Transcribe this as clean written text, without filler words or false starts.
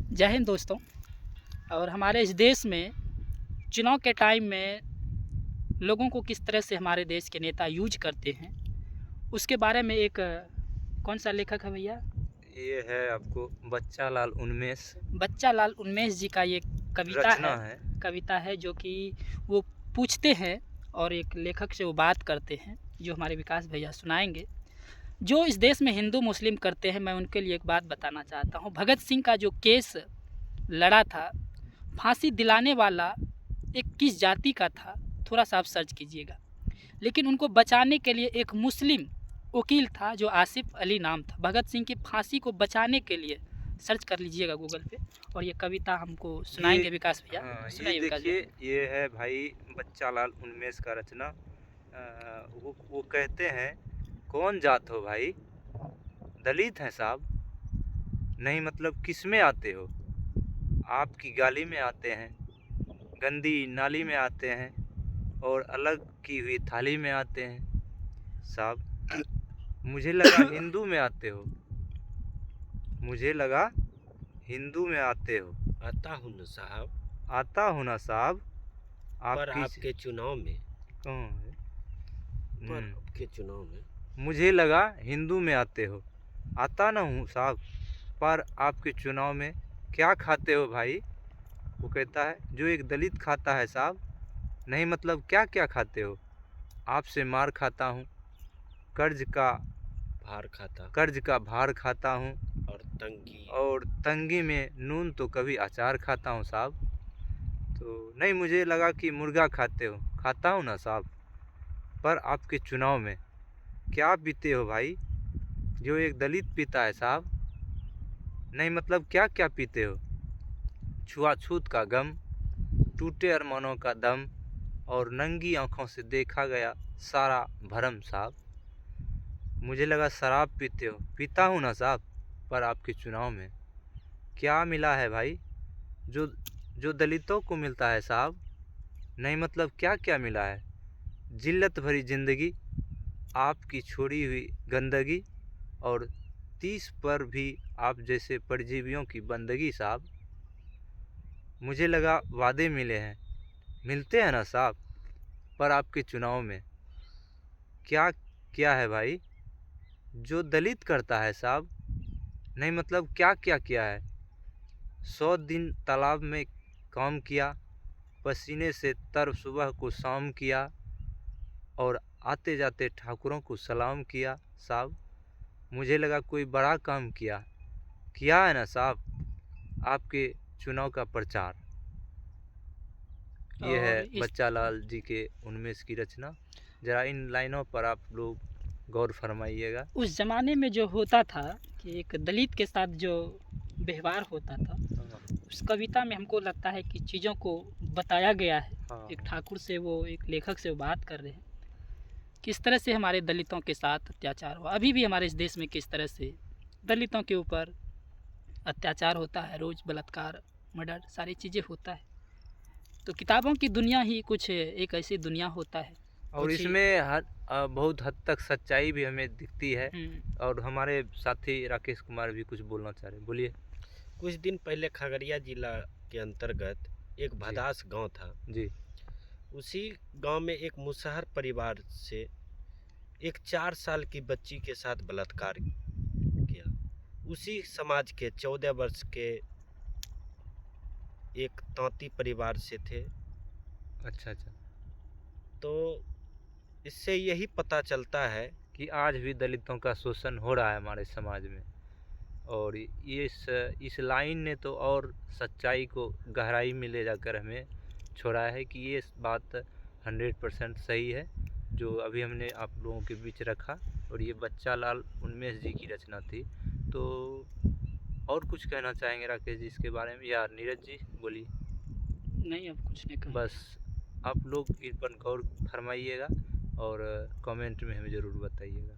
जय हिंद दोस्तों। और हमारे इस देश में चुनाव के टाइम में लोगों को किस तरह से हमारे देश के नेता यूज करते हैं, उसके बारे में एक कौन सा लेखक है भैया? ये है आपको बच्चा लाल उन्मेष बच्चा लाल उन्मेष जी का ये रचना है। कविता है जो कि वो पूछते हैं और एक लेखक से वो बात करते हैं, जो हमारे विकास भैया सुनाएंगे। जो इस देश में हिंदू मुस्लिम करते हैं, मैं उनके लिए एक बात बताना चाहता हूँ। भगत सिंह का जो केस लड़ा था, फांसी दिलाने वाला एक किस जाति का था, थोड़ा सा आप सर्च कीजिएगा। लेकिन उनको बचाने के लिए एक मुस्लिम वकील था जो आसिफ अली नाम था। भगत सिंह की फांसी को बचाने के लिए सर्च कर लीजिएगा गूगल पे, और ये कविता हमको सुनाएंगे विकास भैया। हाँ, ये सुनाइए विकास देखिए, भैया। ये है भाई बच्चा लाल उन्मेष का रचना। वो कहते हैं, कौन जात हो भाई, दलित हैं साहब, नहीं मतलब किस में आते हो, आपकी गाली में आते हैं, गंदी नाली में आते हैं और अलग की हुई थाली में आते हैं साहब। मुझे लगा हिंदू में आते हो, मुझे लगा हिंदू में आते हो। आता हूँ न साहब, आता हूँ ना साहब, पर आपके चुनाव में, कौन है? पर आपके चुनाव में मुझे लगा हिंदू में आते हो, आता ना हूँ साहब, पर आपके चुनाव में क्या खाते हो भाई। वो कहता है, जो एक दलित खाता है साहब, नहीं मतलब क्या क्या खाते हो, आपसे मार खाता हूँ, कर्ज का भार खाता हूँ, और तंगी में नून तो कभी अचार खाता हूँ साहब। तो नहीं, मुझे लगा कि मुर्गा खाते हो, खाता हूँ ना साहब, पर आपके चुनाव में क्या पीते हो भाई, जो एक दलित पीता है साहब, नहीं मतलब क्या क्या पीते हो, छुआछूत का गम, टूटे अरमानों का दम, और नंगी आंखों से देखा गया सारा भरम साहब। मुझे लगा शराब पीते हो, पीता हूँ ना साहब, पर आपके चुनाव में क्या मिला है भाई, जो जो दलितों को मिलता है साहब, नहीं मतलब क्या क्या मिला है, जिल्लत भरी जिंदगी, आपकी छोड़ी हुई गंदगी, और 30 पर भी आप जैसे परजीवियों की बंदगी साहब। मुझे लगा वादे मिले हैं, मिलते हैं ना साहब, पर आपके चुनाव में क्या क्या है भाई, जो दलित करता है साहब, नहीं मतलब क्या क्या किया है। 100 दिन तालाब में काम किया, पसीने से तर सुबह को शाम किया, और आते जाते ठाकुरों को सलाम किया साहब। मुझे लगा कोई बड़ा काम किया है ना साहब, आपके चुनाव का प्रचार। ये है और इस बच्चा लाल जी के उन्मेष की रचना। जरा इन लाइनों पर आप लोग गौर फरमाइएगा। उस ज़माने में जो होता था कि एक दलित के साथ जो व्यवहार होता था, उस कविता में हमको लगता है कि चीज़ों को बताया गया है। हाँ, एक ठाकुर से, वो एक लेखक से वो बात कर रहे हैं, किस तरह से हमारे दलितों के साथ अत्याचार हुआ। अभी भी हमारे इस देश में किस तरह से दलितों के ऊपर अत्याचार होता है, रोज़ बलात्कार, मर्डर, सारी चीज़ें होता है। तो किताबों की दुनिया ही कुछ एक ऐसी दुनिया होता है। और कुछ ही इसमें बहुत हद तक सच्चाई भी हमें दिखती है। हम्म, और हमारे साथी राकेश कुमार भी कुछ बोलना चाह रहे हैं, बोलिए। कुछ दिन पहले खगड़िया जिला के अंतर्गत एक जी भदास गांव था। जी। उसी गांव में एक मुसहर परिवार से एक 4 साल की बच्ची के साथ बलात्कार किया। उसी समाज के 14 वर्ष के एक तांती परिवार से थे। अच्छा अच्छा। तो इससे यही पता चलता है कि आज भी दलितों का शोषण हो रहा है हमारे समाज में। और ये इस लाइन ने तो और सच्चाई को गहराई में ले जाकर हमें छोड़ा है कि ये बात 100% सही है, जो अभी हमने आप लोगों के बीच रखा। और ये बच्चा लाल उन्मेष जी की रचना थी। तो और कुछ कहना चाहेंगे राकेश जी इसके बारे में, या नीरज जी बोलिए। नहीं, अब कुछ नहीं कहेंगे। बस आप लोग इन पर गौर फरमाइएगा और कमेंट में हमें ज़रूर बताइएगा।